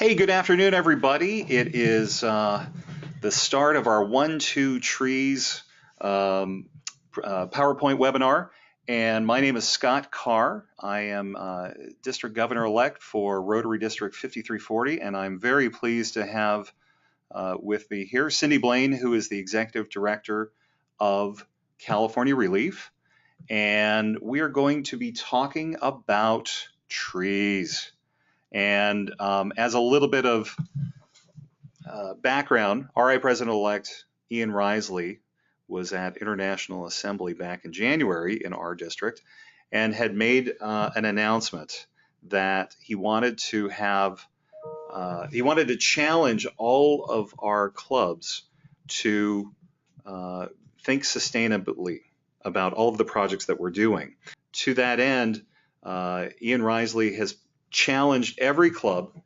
Hey, good afternoon, everybody. It is the start of our One, Two Trees PowerPoint webinar. And my name is Scott Carr. I am District Governor-elect for Rotary District 5340, and I'm very pleased to have with me here Cindy Blaine, who is the Executive Director of California ReLEAF. And we are going to be talking about trees. And as a little bit of background, RI President-elect Ian Risley was at International Assembly back in January in our district and had made an announcement that he wanted to challenge all of our clubs to think sustainably about all of the projects that we're doing. To that end, Ian Risley has challenged every club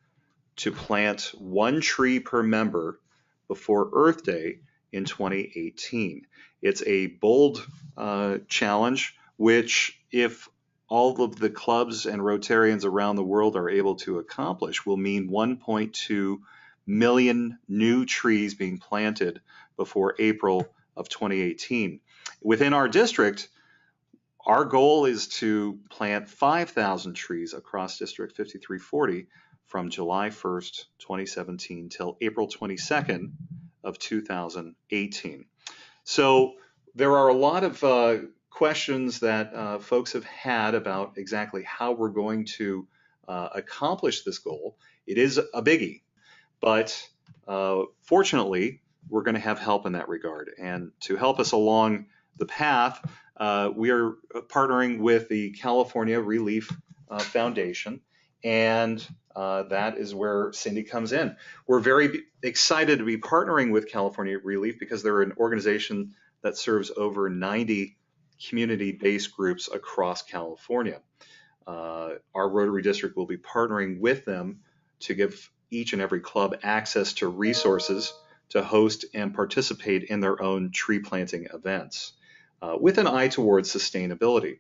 to plant one tree per member before Earth Day in 2018. It's a bold challenge, which if all of the clubs and Rotarians around the world are able to accomplish, will mean 1.2 million new trees being planted before April of 2018. Within our district, our goal is to plant 5,000 trees across District 5340 from July 1st, 2017 till April 22nd of 2018. So there are a lot of questions that folks have had about exactly how we're going to accomplish this goal. It is a biggie, but fortunately, we're going to have help in that regard. And to help us along the path, we are partnering with the California ReLEAF Foundation, and that is where Cindy comes in. We're very excited to be partnering with California ReLEAF because they're an organization that serves over 90 community-based groups across California. Our Rotary District will be partnering with them to give each and every club access to resources to host and participate in their own tree planting events, with an eye towards sustainability.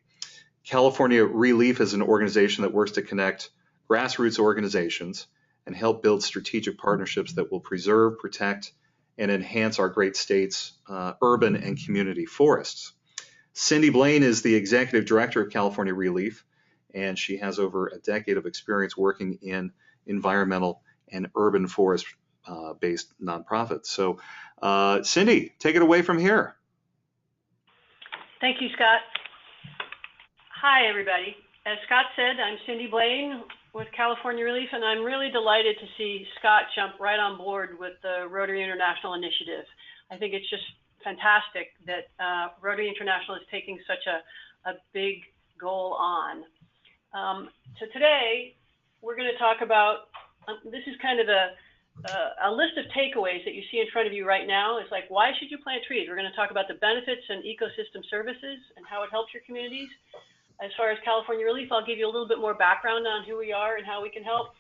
California ReLEAF is an organization that works to connect grassroots organizations and help build strategic partnerships that will preserve, protect, and enhance our great state's urban and community forests. Cindy Blaine is the Executive Director of California ReLEAF, and she has over a decade of experience working in environmental and urban forest-based nonprofits. So, Cindy, take it away from here. Thank you, Scott. Hi, everybody. As Scott said, I'm Cindy Blaine with California ReLEAF, and I'm really delighted to see Scott jump right on board with the Rotary International initiative. I think it's just fantastic that Rotary International is taking such a big goal on. So today, we're going to talk about, this is kind of a list of takeaways that you see in front of you right now. It's like, why should you plant trees? We're going to talk about the benefits and ecosystem services and how it helps your communities. As far as California ReLEAF, I'll give you a little bit more background on who we are and how we can help.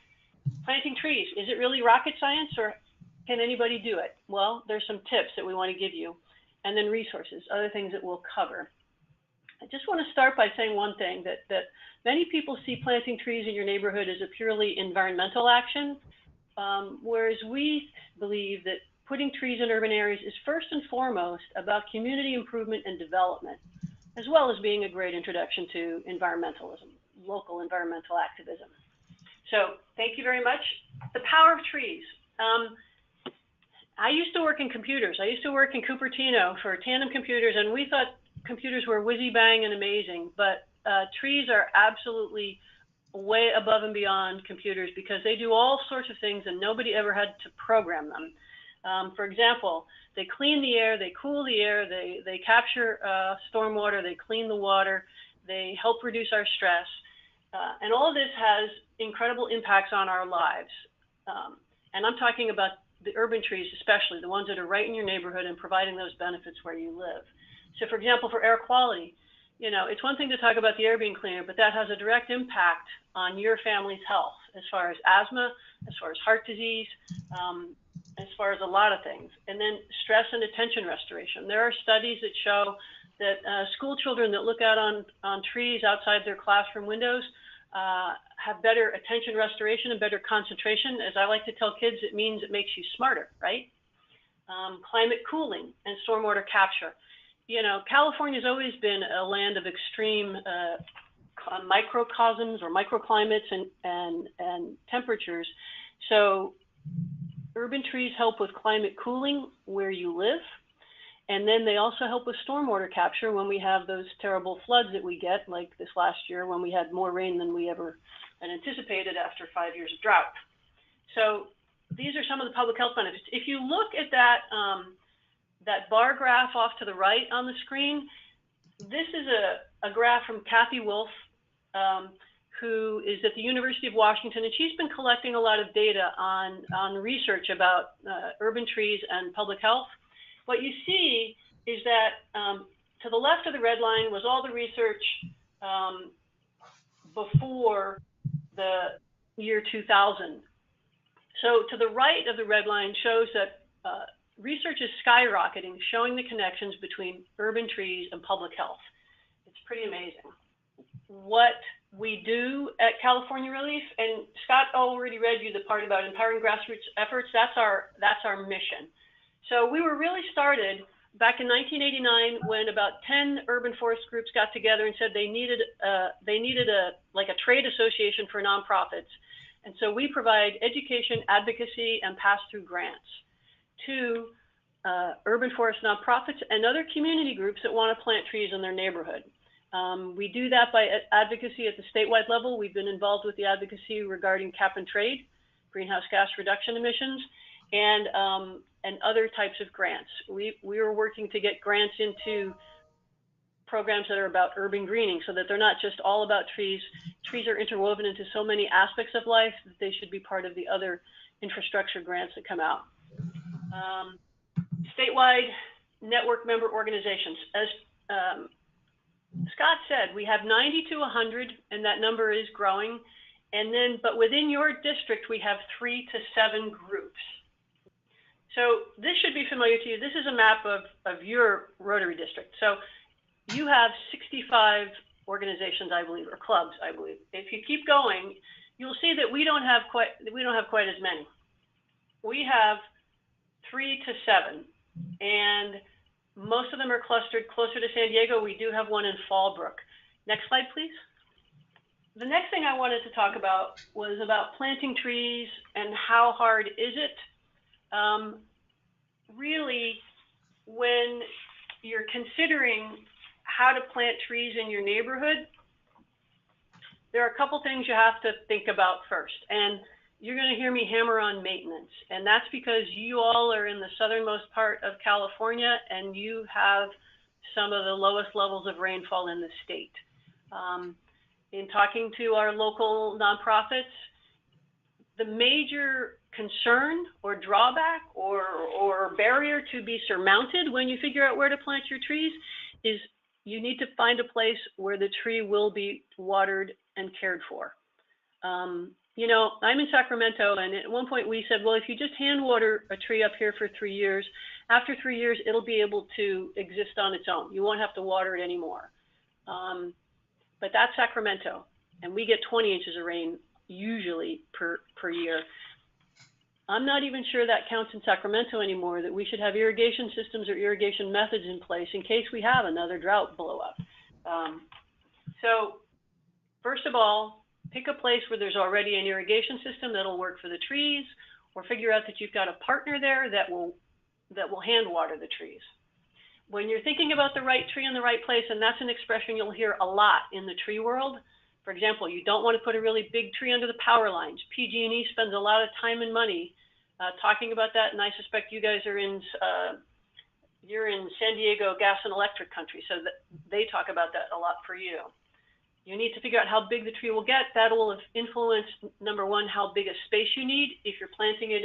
Planting trees, is it really rocket science, or can anybody do it? Well, there's some tips that we want to give you, and then resources, other things that we'll cover. I just want to start by saying one thing, that many people see planting trees in your neighborhood as a purely environmental action, whereas we believe that putting trees in urban areas is first and foremost about community improvement and development, as well as being a great introduction to environmentalism, local environmental activism. So thank you very much. The power of trees. I used to work in computers. I used to work in Cupertino for Tandem Computers, and we thought computers were whizzy bang and amazing, but trees are absolutely way above and beyond computers because they do all sorts of things and nobody ever had to program them. For example, they clean the air, they cool the air, they capture stormwater, they clean the water, they help reduce our stress, and all of this has incredible impacts on our lives. And I'm talking about the urban trees, especially the ones that are right in your neighborhood and providing those benefits where you live. So for example, for air quality, you know, it's one thing to talk about the air being cleaner, but that has a direct impact on your family's health as far as asthma, as far as heart disease, as far as a lot of things. And then stress and attention restoration. There are studies that show that school children that look out on trees outside their classroom windows have better attention restoration and better concentration. As I like to tell kids, it means it makes you smarter, right? Climate cooling and stormwater capture. You know, California's always been a land of extreme microcosms or microclimates and temperatures. So urban trees help with climate cooling where you live. And then they also help with stormwater capture when we have those terrible floods that we get, like this last year when we had more rain than we ever had anticipated after 5 years of drought. So these are some of the public health benefits. If you look at that, that bar graph off to the right on the screen, this is a graph from Kathy Wolf, who is at the University of Washington, and she's been collecting a lot of data on research about urban trees and public health. What you see is that to the left of the red line was all the research before the year 2000. So to the right of the red line shows that research is skyrocketing, showing the connections between urban trees and public health. It's pretty amazing. What we do at California ReLEAF, and Scott already read you the part about empowering grassroots efforts, that's our mission. So we were really started back in 1989 when about 10 urban forest groups got together and said they needed like a trade association for nonprofits. And so we provide education, advocacy, and pass-through grants to urban forest nonprofits and other community groups that want to plant trees in their neighborhood. We do that by advocacy at the statewide level. We've been involved with the advocacy regarding cap and trade, greenhouse gas reduction emissions, and other types of grants. We are working to get grants into programs that are about urban greening so that they're not just all about trees. Trees are interwoven into so many aspects of life that they should be part of the other infrastructure grants that come out. Statewide network member organizations. As Scott said, we have 90 to 100, and that number is growing. And then, but within your district, we have 3 to 7 groups. So this should be familiar to you. This is a map of your Rotary district. So you have 65 organizations, I believe, or clubs, I believe. If you keep going, you'll see that we don't have quite as many. We have 3 to 7, and most of them are clustered closer to San Diego. We do have one in Fallbrook. Next slide, please. The next thing I wanted to talk about was about planting trees and how hard is it. Really, when you're considering how to plant trees in your neighborhood, there are a couple things you have to think about first. And you're going to hear me hammer on maintenance. And that's because you all are in the southernmost part of California and you have some of the lowest levels of rainfall in the state. In talking to our local nonprofits, the major concern or drawback or barrier to be surmounted when you figure out where to plant your trees is you need to find a place where the tree will be watered and cared for. You know, I'm in Sacramento, and at one point we said, well, if you just hand water a tree up here for 3 years, after 3 years, it'll be able to exist on its own. You won't have to water it anymore. But that's Sacramento, and we get 20 inches of rain usually per year. I'm not even sure that counts in Sacramento anymore, that we should have irrigation systems or irrigation methods in place in case we have another drought blow up. So first of all, pick a place where there's already an irrigation system that'll work for the trees, or figure out that you've got a partner there that will hand water the trees. When you're thinking about the right tree in the right place, and that's an expression you'll hear a lot in the tree world. For example, you don't want to put a really big tree under the power lines. PG&E spends a lot of time and money talking about that, and I suspect you guys are you're in San Diego gas and electric country, so that they talk about that a lot for you. You need to figure out how big the tree will get. That will influence, number one, how big a space you need. If you're planting it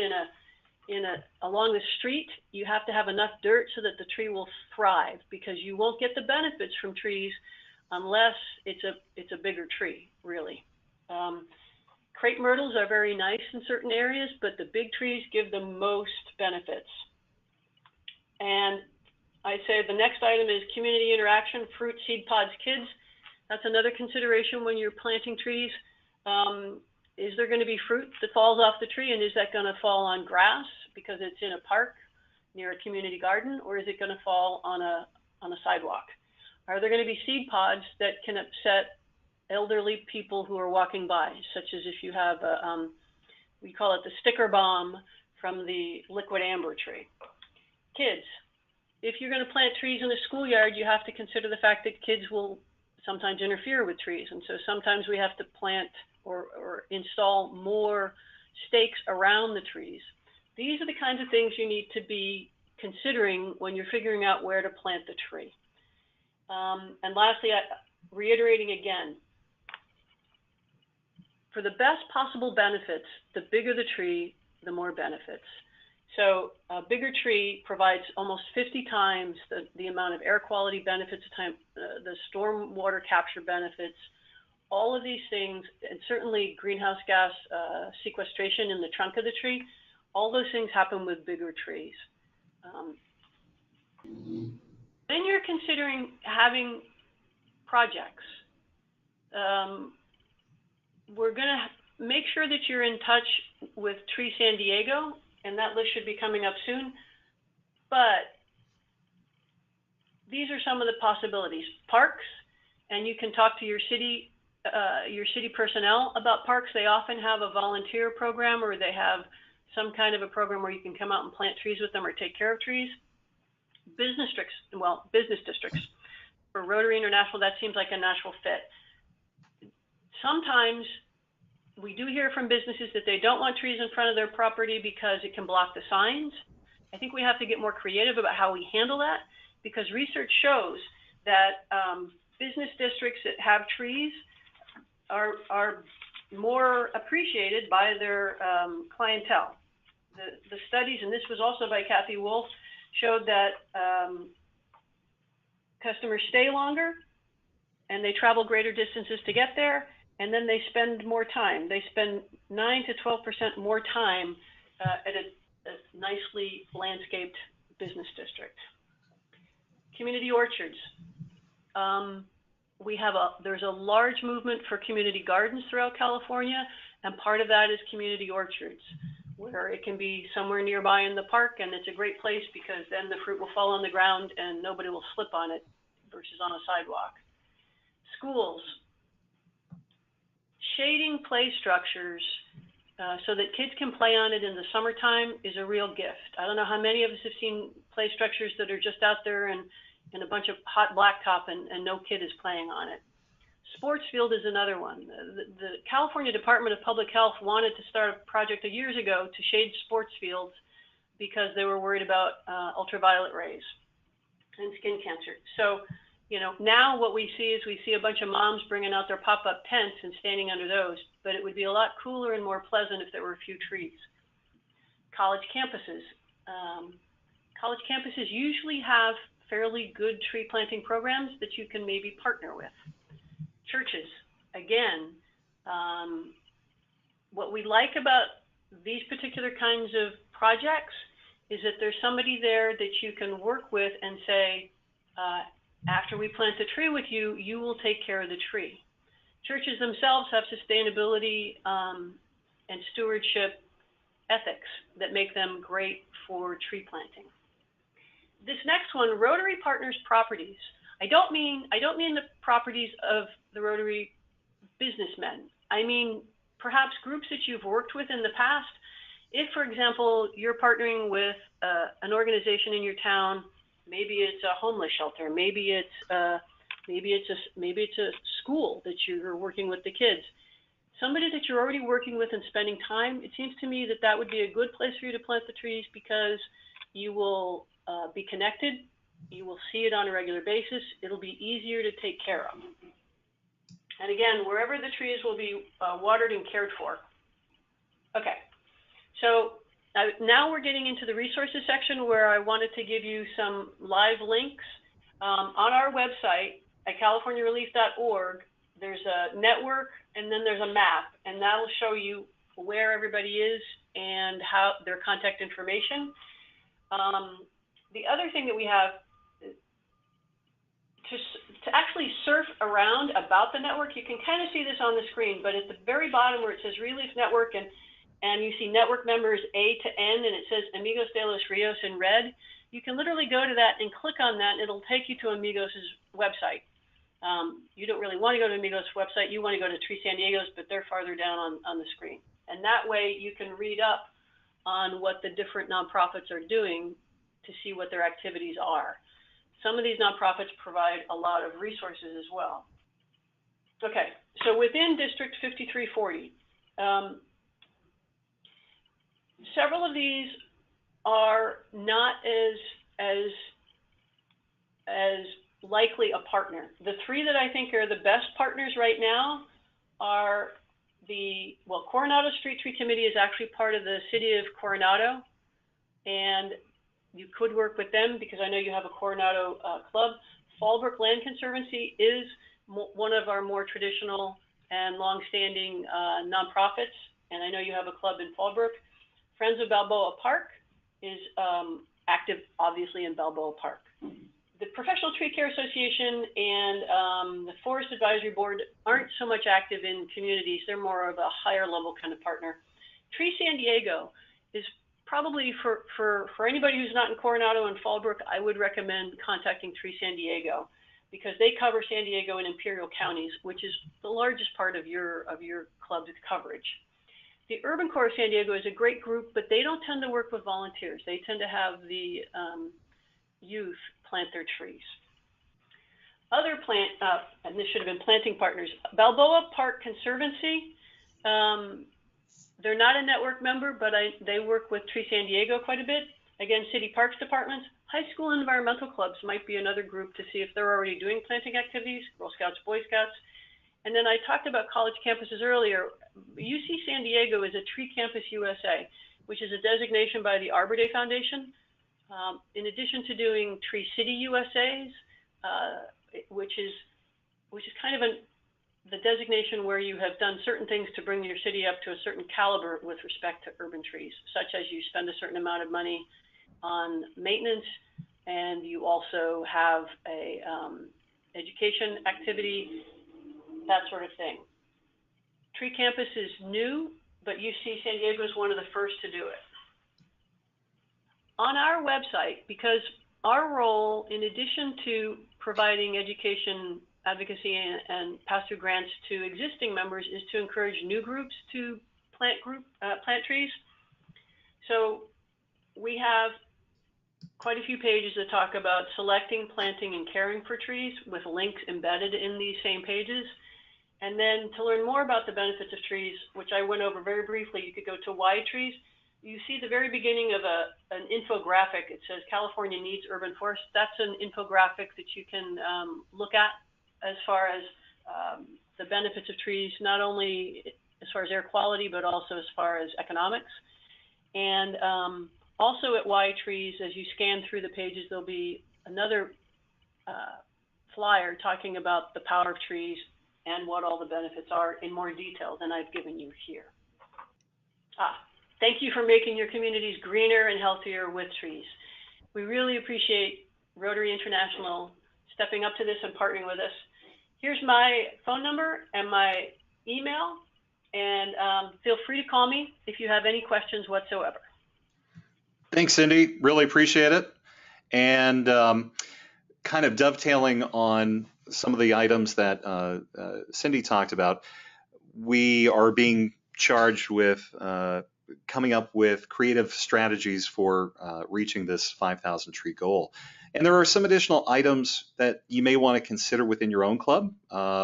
along the street, you have to have enough dirt so that the tree will thrive, because you won't get the benefits from trees unless it's a bigger tree, really. Crepe myrtles are very nice in certain areas, but the big trees give the most benefits. And I say the next item is community interaction, fruit, seed pods, kids. That's another consideration when you're planting trees. Is there going to be fruit that falls off the tree, and is that going to fall on grass because it's in a park near a community garden, or is it going to fall on a sidewalk? Are there going to be seed pods that can upset elderly people who are walking by, such as if you have a, we call it the sticker bomb from the liquid amber tree? Kids, if you're going to plant trees in the schoolyard, you have to consider the fact that kids will sometimes interfere with trees, and so sometimes we have to plant or install more stakes around the trees. These are the kinds of things you need to be considering when you're figuring out where to plant the tree. And lastly, reiterating again, for the best possible benefits, the bigger the tree, the more benefits. So a bigger tree provides almost 50 times the amount of air quality benefits, the storm water capture benefits, all of these things, and certainly greenhouse gas sequestration in the trunk of the tree. All those things happen with bigger trees. Then you're considering having projects. We're going to make sure that you're in touch with Tree San Diego, and that list should be coming up soon. But these are some of the possibilities. Parks, and you can talk to your city personnel about parks. They often have a volunteer program, or they have some kind of a program where you can come out and plant trees with them or take care of trees. Business districts. For Rotary International, that seems like a natural fit. Sometimes we do hear from businesses that they don't want trees in front of their property because it can block the signs. I think we have to get more creative about how we handle that, because research shows that business districts that have trees are more appreciated by their clientele. The studies, and this was also by Kathy Wolf, showed that customers stay longer and they travel greater distances to get there, and then they spend more time. They spend 9 to 12% more time at a nicely landscaped business district. Community orchards. There's a large movement for community gardens throughout California, and part of that is community orchards, where it can be somewhere nearby in the park, and it's a great place because then the fruit will fall on the ground and nobody will slip on it versus on a sidewalk. Schools. Shading play structures so that kids can play on it in the summertime is a real gift. I don't know how many of us have seen play structures that are just out there and in a bunch of hot blacktop and no kid is playing on it. Sports field is another one. The California Department of Public Health wanted to start a project years ago to shade sports fields because they were worried about ultraviolet rays and skin cancer. So, now what we see is we see a bunch of moms bringing out their pop-up tents and standing under those, but it would be a lot cooler and more pleasant if there were a few trees. College campuses. College campuses usually have fairly good tree planting programs that you can maybe partner with. Churches, again, what we like about these particular kinds of projects is that there's somebody there that you can work with and say, after we plant the tree with you, you will take care of the tree. Churches themselves have sustainability and stewardship ethics that make them great for tree planting. This next one, Rotary Partners properties. I don't mean the properties of the Rotary businessmen. I mean perhaps groups that you've worked with in the past. If, for example, you're partnering with an organization in your town, maybe it's a homeless shelter, maybe it's a school that you're working with the kids. Somebody that you're already working with and spending time, it seems to me that that would be a good place for you to plant the trees, because you will be connected, you will see it on a regular basis, it'll be easier to take care of. And again, wherever the trees will be watered and cared for. Okay, so now we're getting into the resources section, where I wanted to give you some live links. On our website at californiarelief.org, there's a network and then there's a map, and that'll show you where everybody is and how their contact information. The other thing that we have, to actually surf around about the network, you can kind of see this on the screen, but at the very bottom where it says ReLEAF Network and you see network members A to N and it says Amigos de los Rios in red, you can literally go to that and click on that and it'll take you to Amigos' website. You don't really want to go to Amigos' website, you want to go to Tree San Diego's, but they're farther down on the screen. And that way you can read up on what the different nonprofits are doing to see what their activities are. Some of these nonprofits provide a lot of resources as well. Okay, so within District 5340, several of these are not as likely a partner. The three that I think are the best partners right now are Coronado Street Tree Committee is actually part of the City of Coronado, and you could work with them because I know you have a Coronado club. Fallbrook Land Conservancy is one of our more traditional and long-standing nonprofits, and I know you have a club in Fallbrook. Friends of Balboa Park is active, obviously, in Balboa Park. The Professional Tree Care Association and the Forest Advisory Board aren't so much active in communities. They're more of a higher level kind of partner. Tree San Diego is probably for anybody who's not in Coronado and Fallbrook, I would recommend contacting Tree San Diego because they cover San Diego and Imperial counties, which is the largest part of your club's coverage. The Urban Corps of San Diego is a great group, but they don't tend to work with volunteers. They tend to have the youth plant their trees. Other and this should have been planting partners, Balboa Park Conservancy, they're not a network member, but they work with Tree San Diego quite a bit. Again, city parks departments, high school environmental clubs might be another group to see if they're already doing planting activities, Girl Scouts, Boy Scouts. And then I talked about college campuses earlier. UC San Diego is a Tree Campus USA, which is a designation by the Arbor Day Foundation. In addition to doing Tree City USAs, which is kind of the designation where you have done certain things to bring your city up to a certain caliber with respect to urban trees, such as you spend a certain amount of money on maintenance, and you also have a education activity, that sort of thing. Tree Campus is new, but UC San Diego is one of the first to do it. On our website, because our role, in addition to providing education, advocacy, and pass-through grants to existing members, is to encourage new groups to plant trees. So we have quite a few pages that talk about selecting, planting, and caring for trees with links embedded in these same pages. And then to learn more about the benefits of trees, which I went over very briefly, you could go to Why Trees. You see the very beginning of an infographic. It says California needs urban forests. That's an infographic that you can look at as far as the benefits of trees, not only as far as air quality, but also as far as economics. And also at Why Trees, as you scan through the pages, there'll be another flyer talking about the power of trees and what all the benefits are in more detail than I've given you here. Thank you for making your communities greener and healthier with trees. We really appreciate Rotary International stepping up to this and partnering with us. Here's my phone number and my email, and feel free to call me if you have any questions whatsoever. Thanks, Cindy. Really appreciate it. And kind of dovetailing on some of the items that Cindy talked about, we are being charged with coming up with creative strategies for reaching this 5,000 tree goal. And there are some additional items that you may want to consider within your own club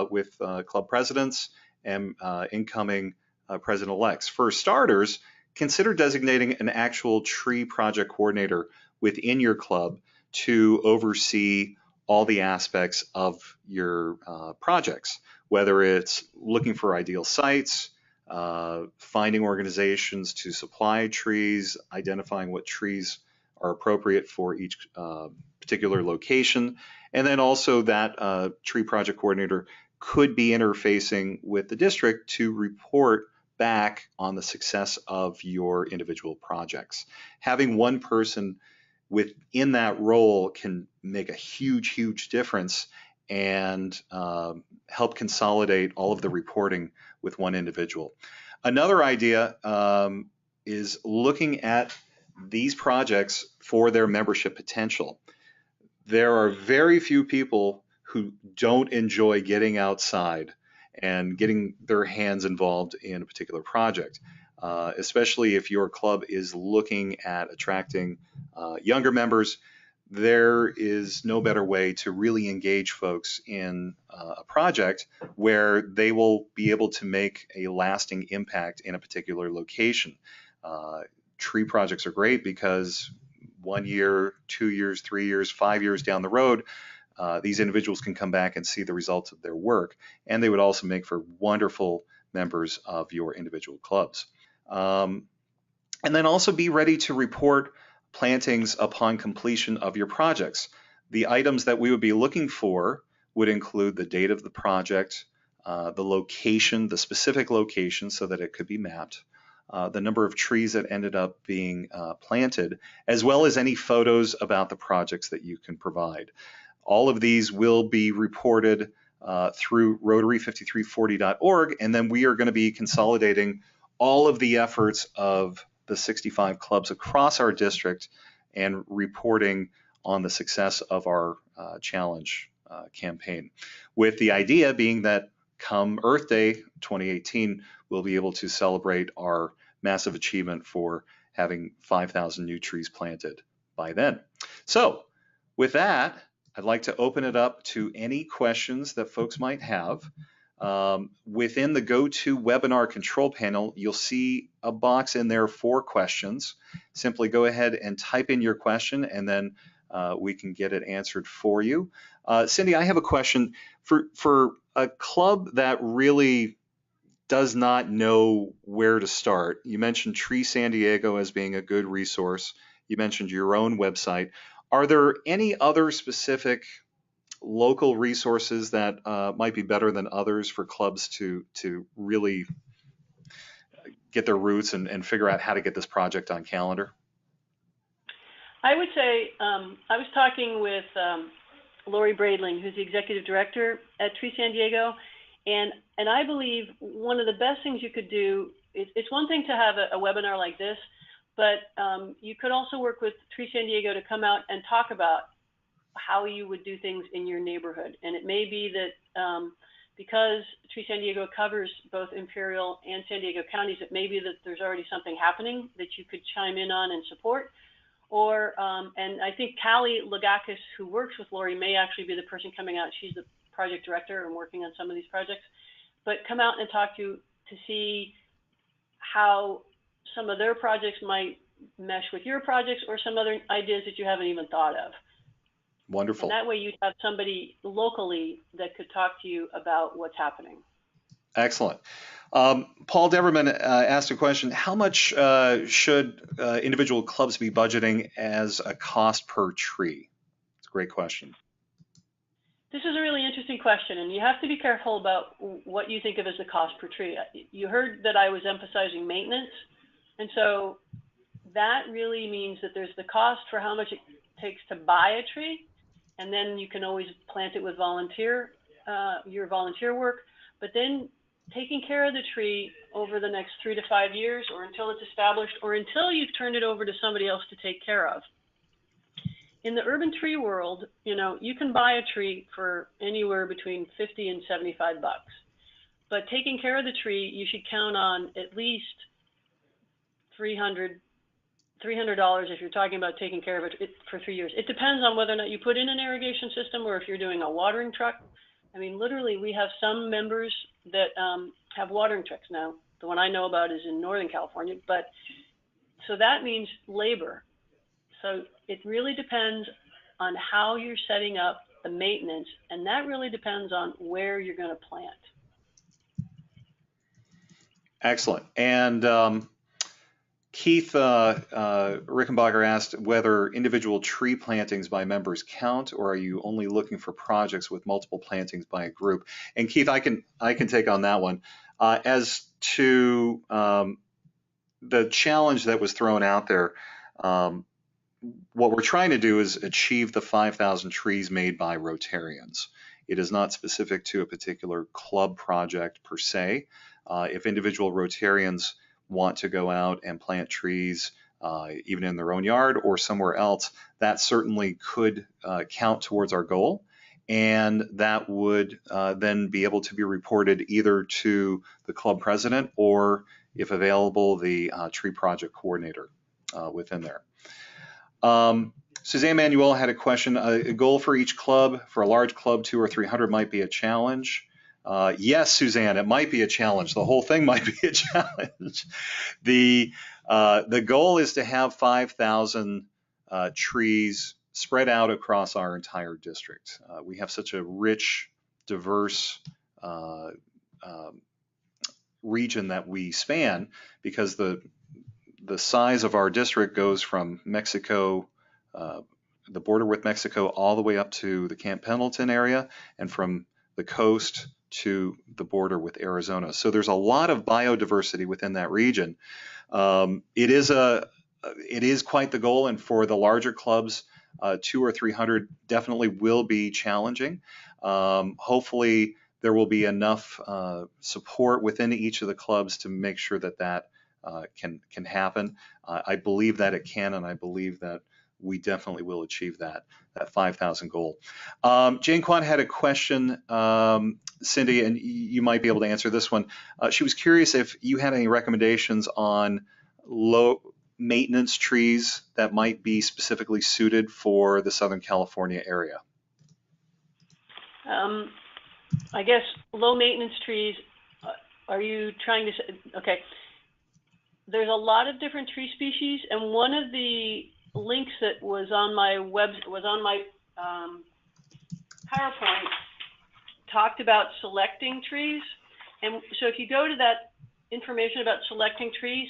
with club presidents and incoming president-elects. For starters, consider designating an actual tree project coordinator within your club to oversee all the aspects of your projects, whether it's looking for ideal sites, finding organizations to supply trees, identifying what trees are appropriate for each particular location, and then also that tree project coordinator could be interfacing with the district to report back on the success of your individual projects. Having one person within that role can make a huge difference and help consolidate all of the reporting with one individual. Another idea is looking at these projects for their membership potential. There are very few people who don't enjoy getting outside and getting their hands involved in a particular project, especially if your club is looking at attracting younger members. There is no better way to really engage folks in a project where they will be able to make a lasting impact in a particular location. Tree projects are great because 1 year, 2 years, 3 years, 5 years down the road, these individuals can come back and see the results of their work, and they would also make for wonderful members of your individual clubs. And then also be ready to report plantings upon completion of your projects. The items that we would be looking for would include the date of the project, the location, the specific location so that it could be mapped, the number of trees that ended up being planted, as well as any photos about the projects that you can provide. All of these will be reported through Rotary5340.org, and then we are going to be consolidating all of the efforts of the 65 clubs across our district and reporting on the success of our challenge campaign, with the idea being that come Earth Day 2018, we'll be able to celebrate our massive achievement for having 5,000 new trees planted by then. So with that, I'd like to open it up to any questions that folks might have. Within the GoToWebinar control panel, you'll see a box in there for questions. Simply go ahead and type in your question, and then we can get it answered for you. Cindy, I have a question for a club that really does not know where to start. You mentioned Tree San Diego as being a good resource. You mentioned your own website. Are there any other specific local resources that might be better than others for clubs to really get their roots and figure out how to get this project on calendar? I would say I was talking with Lori Bradling, who's the executive director at Tree San Diego, and I believe one of the best things you could do is, it's one thing to have a webinar like this, but you could also work with Tree San Diego to come out and talk about how you would do things in your neighborhood. And it may be that because Tree San Diego covers both Imperial and San Diego counties, it may be that there's already something happening that you could chime in on and support. Or, and I think Callie Lagakis, who works with Lori, may actually be the person coming out. She's the project director and working on some of these projects. But come out and talk to see how some of their projects might mesh with your projects, or some other ideas that you haven't even thought of. Wonderful. And that way you'd have somebody locally that could talk to you about what's happening. Excellent. Paul Deverman asked a question: how much should individual clubs be budgeting as a cost per tree? It's a great question. This is a really interesting question, and you have to be careful about what you think of as the cost per tree. You heard that I was emphasizing maintenance, and so that really means that there's the cost for how much it takes to buy a tree, and then you can always plant it with your volunteer work, but then taking care of the tree over the next 3 to 5 years, or until it's established, or until you've turned it over to somebody else to take care of. In the urban tree world, you can buy a tree for anywhere between 50 and 75 bucks. But taking care of the tree, you should count on at least $300 if you're talking about taking care of it for 3 years. It depends on whether or not you put in an irrigation system, or if you're doing a watering truck. I mean, literally, we have some members that have watering trucks now. The one I know about is in Northern California, but so that means labor. So it really depends on how you're setting up the maintenance, and that really depends on where you're going to plant. Excellent. And Keith Rickenbacher asked whether individual tree plantings by members count, or are you only looking for projects with multiple plantings by a group? And Keith, I can take on that one. As to the challenge that was thrown out there, what we're trying to do is achieve the 5,000 trees made by Rotarians. It is not specific to a particular club project per se. If individual Rotarians want to go out and plant trees, even in their own yard or somewhere else, that certainly could count towards our goal. And that would then be able to be reported either to the club president or, if available, the tree project coordinator within there. Suzanne Manuel had a question. A goal for each club, for a large club, 200 or 300 might be a challenge. Yes, Suzanne, it might be a challenge. The whole thing might be a challenge. The goal is to have 5,000 trees spread out across our entire district. We have such a rich, diverse region that we span, because the size of our district goes from Mexico, the border with Mexico, all the way up to the Camp Pendleton area, and from the coast to the border with Arizona. So there's a lot of biodiversity within that region. It is quite the goal, and for the larger clubs, 200 or 300 definitely will be challenging. Hopefully there will be enough support within each of the clubs to make sure that can happen. I believe that it can, and I believe that we definitely will achieve that 5,000 goal. Jane Kwan had a question, Cindy, and you might be able to answer this one. She was curious if you had any recommendations on low maintenance trees that might be specifically suited for the Southern California area. I guess low maintenance trees, are you trying to say, okay. There's a lot of different tree species, and one of the links that was on my PowerPoint talked about selecting trees. And so if you go to that information about selecting trees,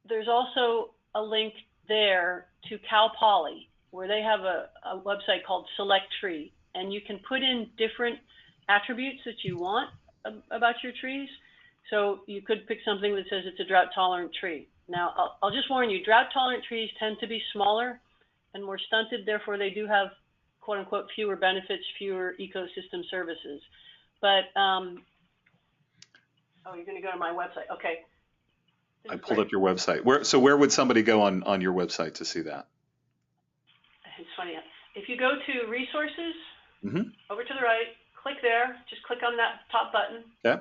there's also a link there to Cal Poly, where they have a website called Select Tree, and you can put in different attributes that you want about your trees. So you could pick something that says it's a drought-tolerant tree. Now, I'll just warn you, drought-tolerant trees tend to be smaller and more stunted, therefore they do have, quote-unquote, fewer benefits, fewer ecosystem services. But, oh, you're going to go to my website. Okay. I pulled up your website. Where would somebody go on your website to see that? It's funny. If you go to Resources, over to the right, click there, just click on that top button. Okay.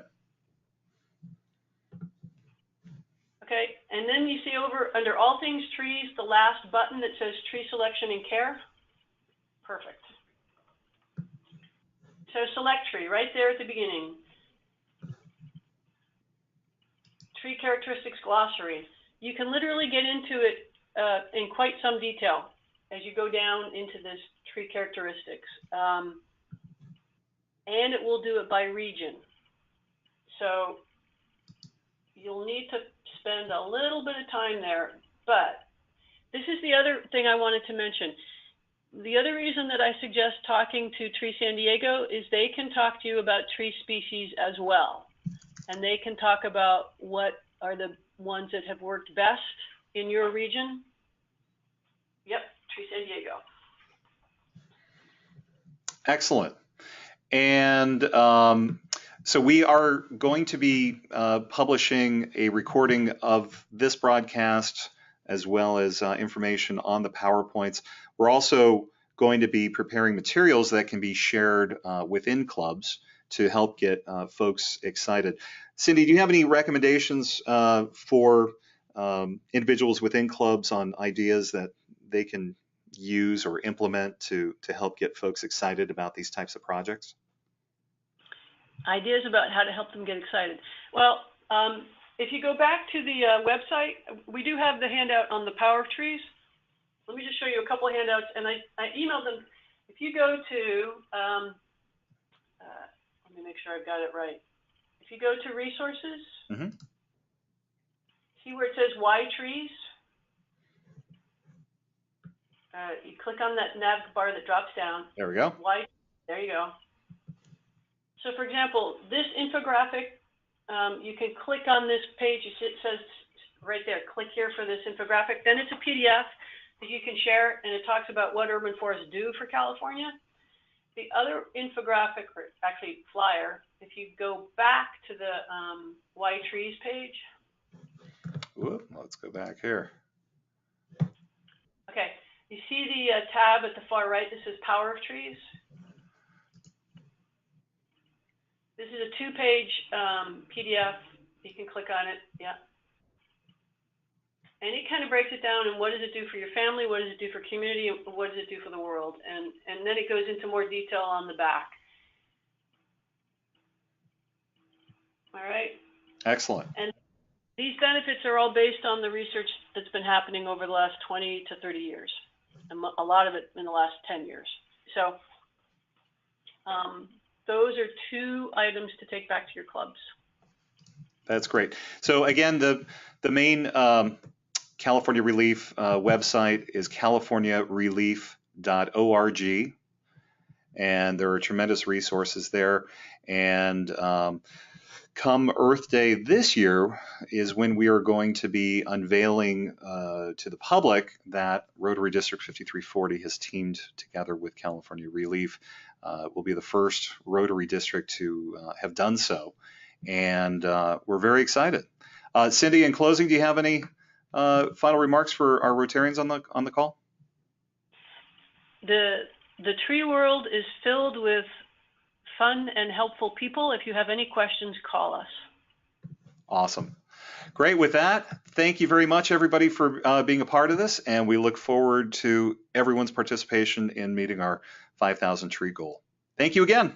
Okay, and then you see over under All Things Trees, the last button that says Tree Selection and Care. Perfect. So Select Tree, right there at the beginning. Tree Characteristics Glossary. You can literally get into it in quite some detail as you go down into this tree characteristics. And it will do it by region. So you'll need to spend a little bit of time there, but this is the other thing I wanted to mention. The other reason that I suggest talking to Tree San Diego is they can talk to you about tree species as well. And they can talk about what are the ones that have worked best in your region. Yep, Tree San Diego. Excellent. And so we are going to be publishing a recording of this broadcast, as well as information on the PowerPoints. We're also going to be preparing materials that can be shared within clubs to help get folks excited. Cindy, do you have any recommendations for individuals within clubs on ideas that they can use or implement to help get folks excited about these types of projects? Ideas about how to help them get excited. Well, if you go back to the website, we do have the handout on the power of trees. Let me just show you a couple of handouts, and I emailed them. If you go to, let me make sure I've got it right. If you go to Resources, see where it says Why Trees? You click on that nav bar that drops down. There we go. Why? There you go. So for example, this infographic, you can click on this page. It says right there, click here for this infographic. Then it's a PDF that you can share, and it talks about what urban forests do for California. The other infographic, or actually flyer, if you go back to the Why Trees page. Whoop, let's go back here. Okay, you see the tab at the far right that says Power of Trees? This is a 2-page PDF. You can click on it, yeah. And it kind of breaks it down and what does it do for your family, what does it do for community, and what does it do for the world? And then it goes into more detail on the back. All right? Excellent. And these benefits are all based on the research that's been happening over the last 20 to 30 years, and a lot of it in the last 10 years. So those are 2 items to take back to your clubs. That's great. So again, the main California ReLEAF website is californiareleaf.org, and there are tremendous resources there. And come Earth Day this year is when we are going to be unveiling to the public that Rotary District 5340 has teamed together with California ReLEAF. Will be the first Rotary district to have done so, and we're very excited. Cindy, in closing, do you have any final remarks for our Rotarians on the call? The tree world is filled with fun and helpful people. If you have any questions, call us. Awesome. Great. With that, thank you very much, everybody, for being a part of this, and we look forward to everyone's participation in meeting our 5,000 tree goal. Thank you again.